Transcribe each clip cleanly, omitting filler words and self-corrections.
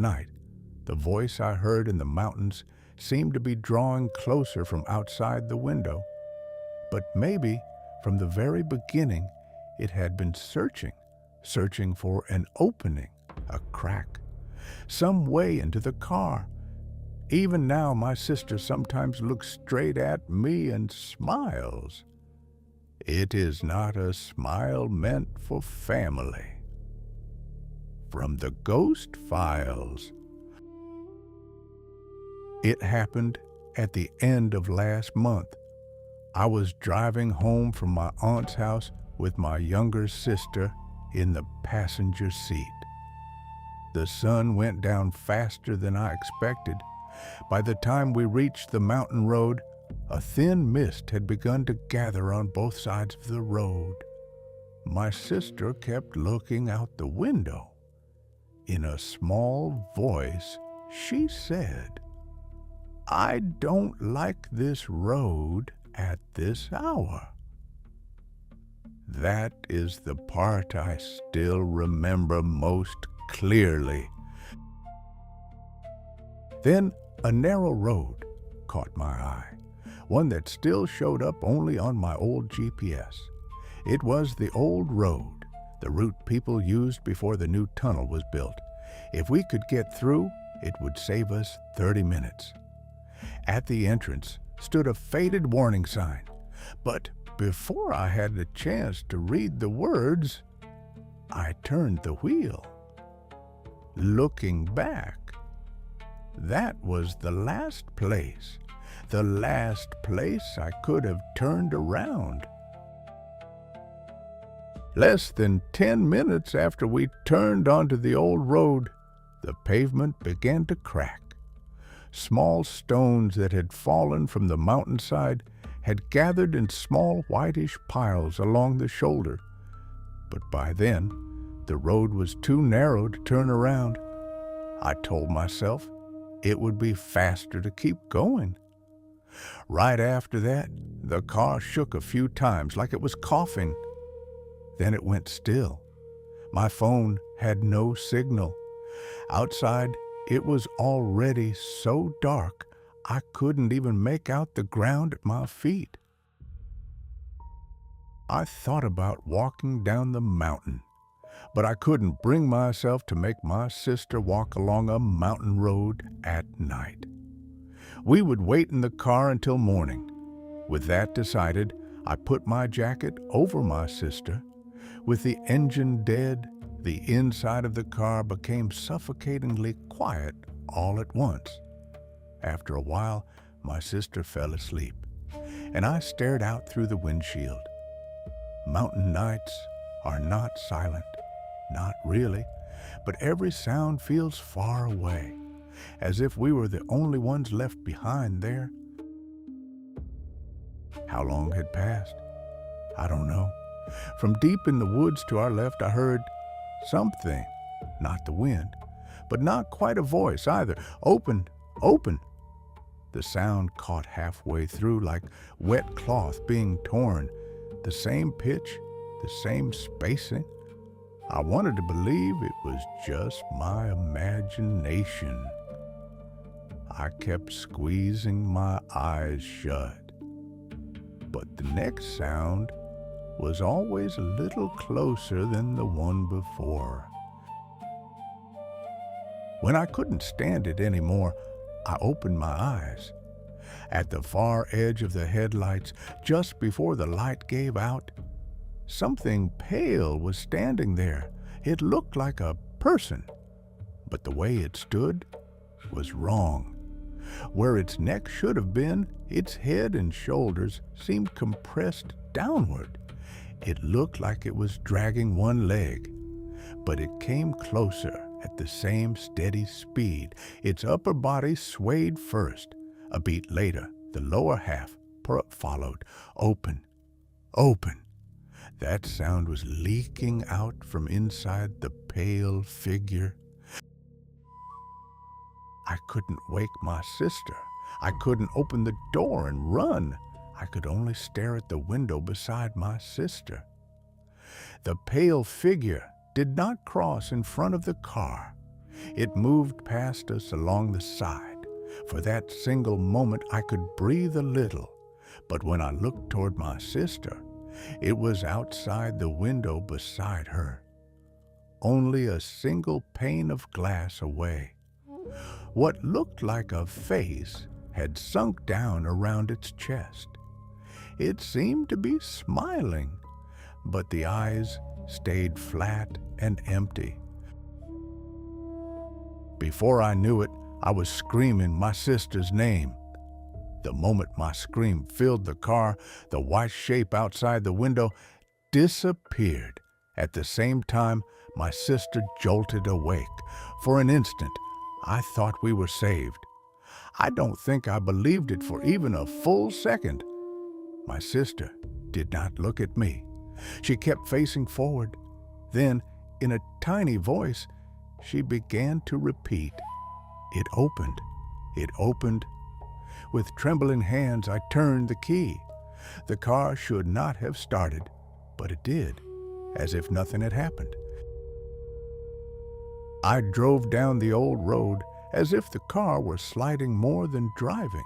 night, the voice I heard in the mountains seemed to be drawing closer from outside the window. But maybe, from the very beginning, it had been searching for an opening, a crack, some way into the car. Even now, my sister sometimes looks straight at me and smiles. It is not a smile meant for family. From the Ghost Files. It happened at the end of last month. I was driving home from my aunt's house with my younger sister in the passenger seat. The sun went down faster than I expected. By the time we reached the mountain road, a thin mist had begun to gather on both sides of the road. My sister kept looking out the window. In a small voice, she said, "I don't like this road at this hour." That is the part I still remember most clearly. Then a narrow road caught my eye, one that still showed up only on my old GPS. It was the old road, the route people used before the new tunnel was built. If we could get through, it would save us 30 minutes. At the entrance stood a faded warning sign, but before I had the chance to read the words, I turned the wheel. Looking back, that was the last place I could have turned around. Less than 10 minutes after we turned onto the old road, the pavement began to crack. Small stones that had fallen from the mountainside had gathered in small whitish piles along the shoulder. But by then, the road was too narrow to turn around. I told myself it would be faster to keep going. Right after that, the car shook a few times like it was coughing. Then it went still. My phone had no signal. Outside, it was already so dark I couldn't even make out the ground at my feet. I thought about walking down the mountain, but I couldn't bring myself to make my sister walk along a mountain road at night. We would wait in the car until morning. With that decided, I put my jacket over my sister. With the engine dead, the inside of the car became suffocatingly quiet all at once. After a while, my sister fell asleep, and I stared out through the windshield. Mountain nights are not silent, not really, but every sound feels far away, as if we were the only ones left behind there. How long had passed? I don't know. From deep in the woods to our left, I heard something, not the wind, but not quite a voice either. "Open, open." The sound caught halfway through like wet cloth being torn, the same pitch, the same spacing. I wanted to believe it was just my imagination. I kept squeezing my eyes shut. But the next sound was always a little closer than the one before. When I couldn't stand it anymore, I opened my eyes. At the far edge of the headlights, just before the light gave out, something pale was standing there. It looked like a person, but the way it stood was wrong. Where its neck should have been, its head and shoulders seemed compressed downward. It looked like it was dragging one leg, but it came closer at the same steady speed. Its upper body swayed first. A beat later, the lower half followed. Open, open. That sound was leaking out from inside the pale figure. I couldn't wake my sister. I couldn't open the door and run. I could only stare at the window beside my sister. The pale figure did not cross in front of the car. It moved past us along the side. For that single moment I could breathe a little, but when I looked toward my sister, it was outside the window beside her, only a single pane of glass away. What looked like a face had sunk down around its chest. It seemed to be smiling, but the eyes stayed flat and empty. Before I knew it, I was screaming my sister's name. The moment my scream filled the car, the white shape outside the window disappeared. At the same time, my sister jolted awake. For an instant, I thought we were saved. I don't think I believed it for even a full second. My sister did not look at me. She kept facing forward. Then, in a tiny voice, she began to repeat, "It opened. It opened." With trembling hands, I turned the key. The car should not have started, but it did, as if nothing had happened. I drove down the old road as if the car were sliding more than driving.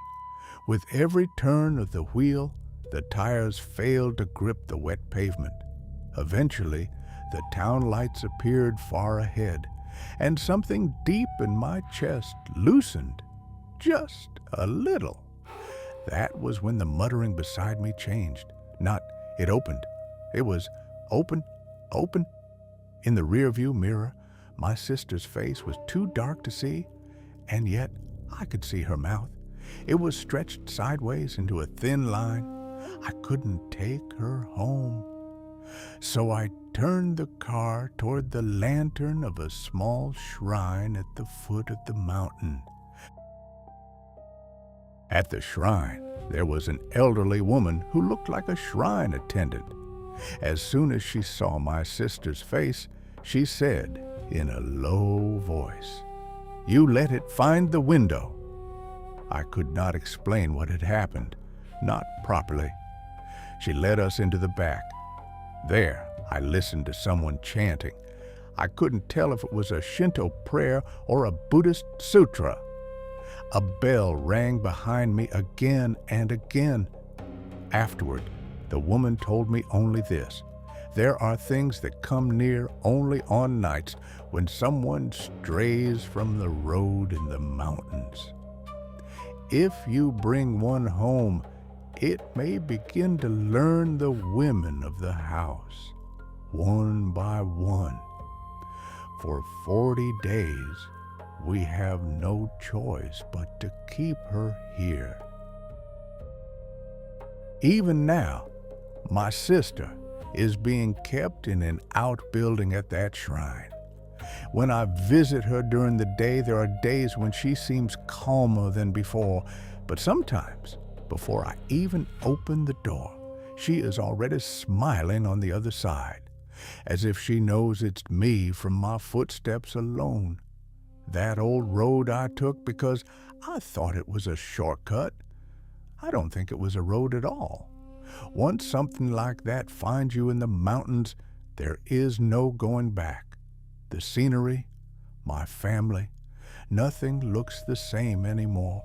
With every turn of the wheel, the tires failed to grip the wet pavement. Eventually, the town lights appeared far ahead, and something deep in my chest loosened, just a little. That was when the muttering beside me changed. Not, "It opened." It was, "Open, open." In the rearview mirror, my sister's face was too dark to see, and yet I could see her mouth. It was stretched sideways into a thin line. I couldn't take her home. So I turned the car toward the lantern of a small shrine at the foot of the mountain. At the shrine, there was an elderly woman who looked like a shrine attendant. As soon as she saw my sister's face, she said in a low voice, "You let it find the window." I could not explain what had happened, not properly. She led us into the back. There, I listened to someone chanting. I couldn't tell if it was a Shinto prayer or a Buddhist sutra. A bell rang behind me again and again. Afterward, the woman told me only this: there are things that come near only on nights when someone strays from the road in the mountains. If you bring one home, it may begin to learn the women of the house, one by one. For 40 days, we have no choice but to keep her here. Even now, my sister is being kept in an outbuilding at that shrine. When I visit her during the day, there are days when she seems calmer than before, but sometimes, before I even open the door, she is already smiling on the other side, as if she knows it's me from my footsteps alone. That old road I took because I thought it was a shortcut. I don't think it was a road at all. Once something like that finds you in the mountains, there is no going back. The scenery, my family, nothing looks the same anymore.